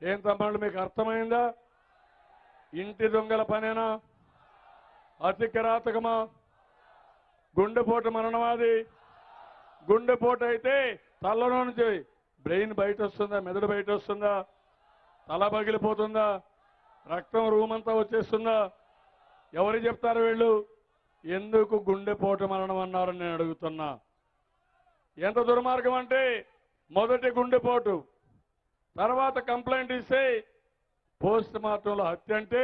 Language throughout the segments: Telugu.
ఏం తమ్ముళ్ళు మీకు అర్థమైందా? ఇంటి దొంగల పనేనా? అతి కిరాతకమా? గుండెపోటు మరణమాది. గుండెపోటు అయితే తలలో నుంచి బ్రెయిన్ బయట వస్తుందా, మెదడు బయట వస్తుందా, తల పగిలిపోతుందా, రక్తం రూమంతా వచ్చేస్తుందా? ఎవరు చెప్తారు వీళ్ళు? ఎందుకు గుండెపోటు మరణం అన్నారని నేను అడుగుతున్నా. ఎంత దుర్మార్గం అంటే మొదటి గుండెపోటు, తర్వాత కంప్లైంట్ ఇస్తే పోస్ట్ మార్టంలో హత్య అంటే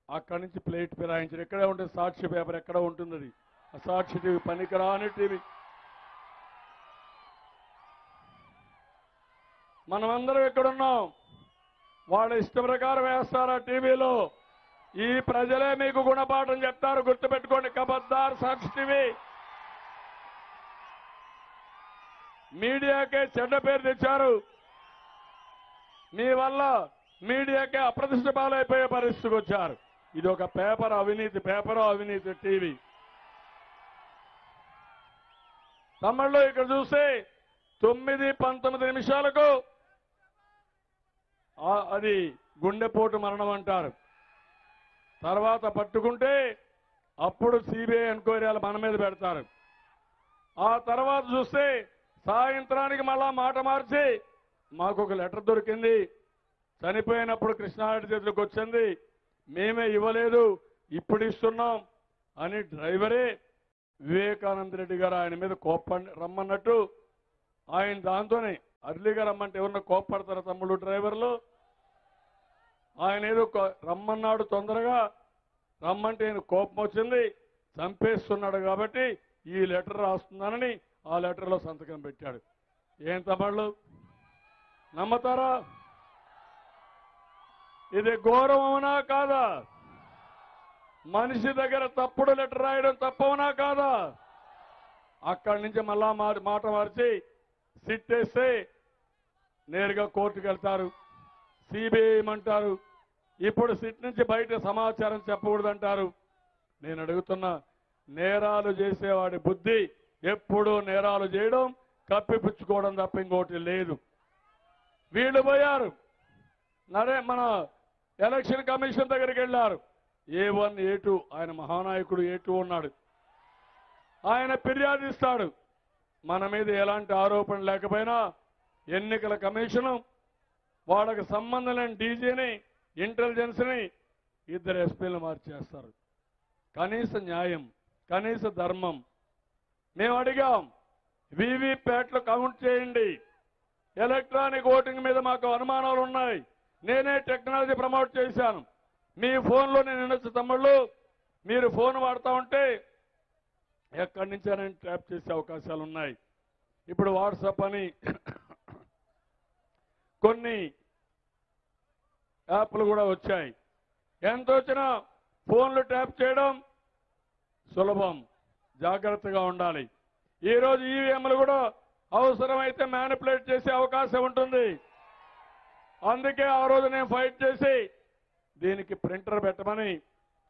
అక్కడి నుంచి ప్లేట్ ఫిరాయించారు. ఎక్కడే ఉంటుంది సాక్షి పేపర్? ఎక్కడ ఉంటుంది అది? ఆ సాక్షి టీవీ పనికిరాని టీవీ. మనమందరం ఎక్కడున్నాం? వాళ్ళ ఇష్ట ప్రకారం వేస్తారా టీవీలో? ఈ ప్రజలే మీకు గుణపాఠం చెప్తారు, గుర్తుపెట్టుకోండి. కబద్దార్ సాక్షి టీవీ. మీడియాకే చెడ్డ పేరు తెచ్చారు. మీ వల్ల మీడియాకే అప్రతిష్ట పాలైపోయే పరిస్థితికి వచ్చారు. ఇది ఒక పేపర్ అవినీతి పేపరు, అవినీతి టీవీ. తమిళలో ఇక్కడ చూస్తే 9:19 నిమిషాలకు అది గుండెపోటు మరణం అంటారు. తర్వాత పట్టుకుంటే అప్పుడు సిబిఐ ఎంక్వైరీలు మన మీద పెడతారు. ఆ తర్వాత చూస్తే సాయంత్రానికి మళ్ళా మాట మార్చి మాకు ఒక లెటర్ దొరికింది, చనిపోయినప్పుడు కృష్ణారెడ్డి చేతిలోకి వచ్చింది, మేమే ఇవ్వలేదు, ఇప్పుడు ఇస్తున్నాం అని డ్రైవరే వివేకానంద రెడ్డి గారు ఆయన మీద రమ్మన్నట్టు ఆయన దాంతోనే అర్లీగా రమ్మంటే ఎవరన్నా కోప్పడతారా తమ్ముడు డ్రైవర్లు? ఆయన ఏదో రమ్మన్నాడు, తొందరగా రమ్మంటే ఆయన కోపం వచ్చింది, చంపేస్తున్నాడు కాబట్టి ఈ లెటర్ రాస్తున్నానని ఆ లెటర్లో సంతకం పెట్టాడు. ఏం తమ్ముళ్ళు నమ్మతారా? ఇది గౌరవమనా కాదా? మనిషి దగ్గర తప్పుడు లెటర్ రాయడం తప్పవునా కాదా? అక్కడి నుంచి మళ్ళా మాట మార్చి సిట్ వేస్తే నేరుగా కోర్టుకు వెళ్తారు, సిబిఐ అంటారు. ఇప్పుడు సిట్ నుంచి బయట సమాచారం చెప్పకూడదంటారు. నేను అడుగుతున్నా, నేరాలు చేసేవాడి బుద్ధి ఎప్పుడూ నేరాలు చేయడం, కప్పిపుచ్చుకోవడం తప్ప ఇంకోటి లేదు. వీళ్ళు పోయారు, మన ఎలక్షన్ కమిషన్ దగ్గరికి వెళ్ళారు. A1, A2 ఆయన మహానాయకుడు A2 ఉన్నాడు. ఆయన ఫిర్యాదు ఇస్తాడు. మన మీద ఎలాంటి ఆరోపణ లేకపోయినా ఎన్నికల కమిషను వాళ్ళకి సంబంధం లేని డీజీని, ఇంటెలిజెన్స్ని 2 ఎస్పీలు మార్చేస్తారు. కనీస న్యాయం, కనీస ధర్మం. మేము అడిగాం, వీవీప్యాట్లు కౌంట్ చేయండి, ఎలక్ట్రానిక్ ఓటింగ్ మీద మాకు అనుమానాలు ఉన్నాయి. నేనే టెక్నాలజీ ప్రమోట్ చేశాను. మీ ఫోన్లో నేను వినొచ్చు తమ్ముళ్ళు, మీరు ఫోన్ వాడుతూ ఉంటే ఎక్కడి నుంచైనా ట్రాప్ చేసే అవకాశాలు ఉన్నాయి. ఇప్పుడు వాట్సాప్ అని కొన్ని యాప్లు కూడా వచ్చాయి. ఎంత వచ్చినా ఫోన్లు ట్యాప్ చేయడం సులభం, జాగ్రత్తగా ఉండాలి. ఈరోజు ఈవీఎంలు కూడా అవసరమైతే మ్యానిపులేట్ చేసే అవకాశం ఉంటుంది. అందుకే ఆ రోజు నేను ఫైట్ చేసి దీనికి ప్రింటర్ పెట్టమని,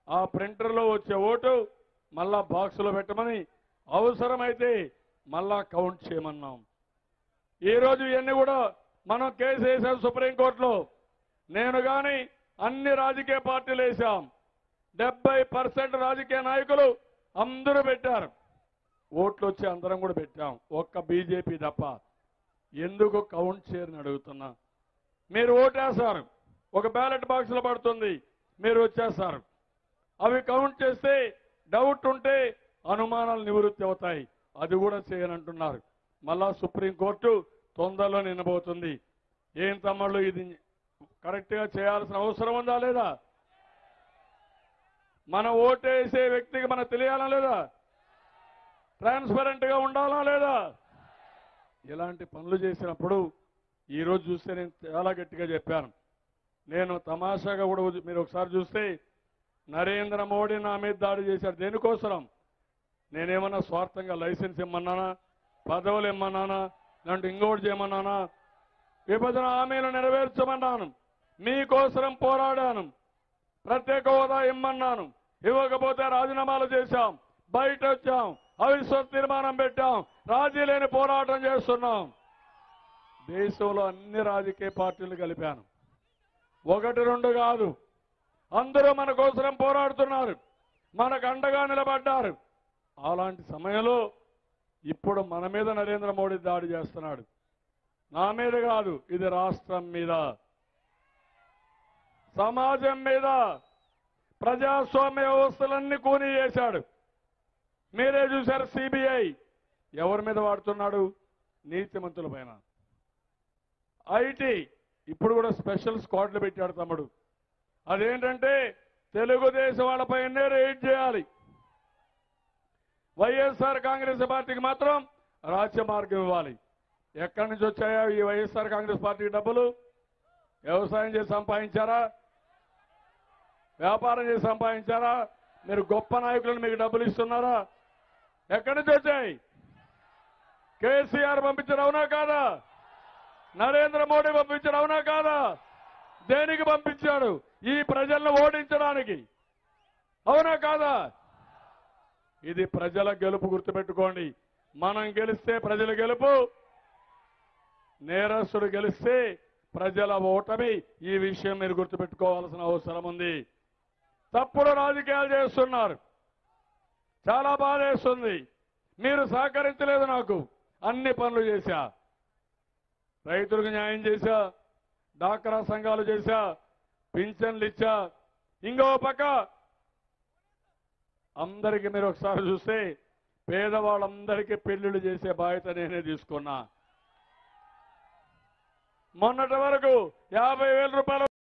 ఆ ప్రింటర్లో వచ్చే ఓటు మళ్ళా బాక్సులో పెట్టమని, అవసరమైతే మళ్ళా కౌంట్ చేయమన్నాం. ఈరోజు ఇవన్నీ కూడా మనం కేసు వేసాం సుప్రీంకోర్టులో. నేను కానీ అన్ని రాజకీయ పార్టీలు వేశాం. 70% రాజకీయ నాయకులు అందరూ పెట్టారు. ఓట్లు వచ్చి అందరం కూడా పెట్టాం, ఒక్క బీజేపీ తప్ప. ఎందుకు కౌంట్ చేయరని అడుగుతున్నా. మీరు ఓటేశారు, ఒక బ్యాలెట్ బాక్స్లో పడుతుంది, మీరు వచ్చేస్తారు. అవి కౌంట్ చేస్తే డౌట్ ఉంటే అనుమానాలు నివృత్తి అవుతాయి. అది కూడా చేయనంటున్నారు. మళ్ళా సుప్రీంకోర్టు తొందరలో నిన్నబోతుంది. ఏం తమ్ముళ్ళు, ఇది కరెక్ట్గా చేయాల్సిన అవసరం ఉందా లేదా? మన ఓటేసే వ్యక్తికి మనకు తెలియాలా లేదా? ట్రాన్స్పరెంట్గా ఉండాలా లేదా? ఇలాంటి పనులు చేసినప్పుడు ఈరోజు చూస్తే నేను చాలా గట్టిగా చెప్పాను. నేను తమాషాగా కూడా మీరు ఒకసారి చూస్తే నరేంద్ర మోడీ నా మీద దాడి చేశాడు. దేనికోసం? నేనేమన్నా స్వార్థంగా లైసెన్స్ ఇమ్మన్నానా, పదవులు ఇమ్మన్నానా, లేదంటే ఇంకోటి చేయమన్నానా? విభజన హామీలు నెరవేర్చమన్నాను, మీకోసం పోరాడాను, ప్రత్యేక హోదా ఇమ్మన్నాను, ఇవ్వకపోతే రాజీనామాలు చేశాం, బయట వచ్చాం, అవిశ్వాస తీర్మానం పెట్టాం, రాజీ లేని పోరాటం చేస్తున్నాం. దేశంలో అన్ని రాజకీయ పార్టీలు కలిపాను. ఒకటి రెండు కాదు, అందరూ మన కోసం పోరాడుతున్నారు, మనకు అండగా నిలబడ్డారు. అలాంటి సమయంలో ఇప్పుడు మన మీద నరేంద్ర మోడీ దాడి చేస్తున్నాడు. నా మీద కాదు, ఇది రాష్ట్రం మీద, సమాజం మీద, ప్రజాస్వామ్య వ్యవస్థలన్నీ కూనీ చేశాడు. మీరే చూశారు సిబిఐ ఎవరి మీద వాడుతున్నాడు? నీతిమంతుల పైన. ఐటీ ఇప్పుడు కూడా స్పెషల్ స్క్వాడ్లు పెట్టాడు తమ్ముడు. అదేంటంటే తెలుగుదేశం వాళ్ళపైనే రైడ్ చేయాలి. వైఎస్ఆర్ కాంగ్రెస్ పార్టీకి మాత్రం రాజ్య మార్గం ఇవ్వాలి. ఎక్కడి నుంచి వచ్చాయా ఈ వైఎస్ఆర్ కాంగ్రెస్ పార్టీకి డబ్బులు? వ్యవసాయం చేసి సంపాదించారా? వ్యాపారం చేసి సంపాదించారా? మీరు గొప్ప నాయకులను మీకు డబ్బులు ఇస్తున్నారా? ఎక్కడి నుంచి వచ్చాయి? కేసీఆర్ పంపించారు, అవునా కాదా? నరేంద్ర మోడీ పంపించారు, అవునా కాదా? దేనికి పంపించాడు? ఈ ప్రజలను ఓడించడానికి, అవునా కాదా? ఇది ప్రజల గెలుపు, గుర్తుపెట్టుకోండి. మనం గెలిస్తే ప్రజల గెలుపు, నేరస్తుడు గెలిస్తే ప్రజల ఓటమి. ఈ విషయం మీరు గుర్తుపెట్టుకోవాల్సిన అవసరం ఉంది. తప్పుడు రాజకీయాలు చేస్తున్నారు, చాలా బాధేస్తుంది. మీరు సహకరించలేదు నాకు, అన్ని పనులు చేశా. రైతులకు న్యాయం చేశా, డాక్రా సంఘాలు చేశా, పింఛన్లు ఇచ్చా. ఇంకో పక్క అందరికీ మీరు ఒకసారి చూస్తే పేదవాళ్ళందరికీ పెళ్లిళ్ళు చేసే బాధ్యత నేనే తీసుకున్నా. మొన్నటి వరకు 50,000 రూపాయలు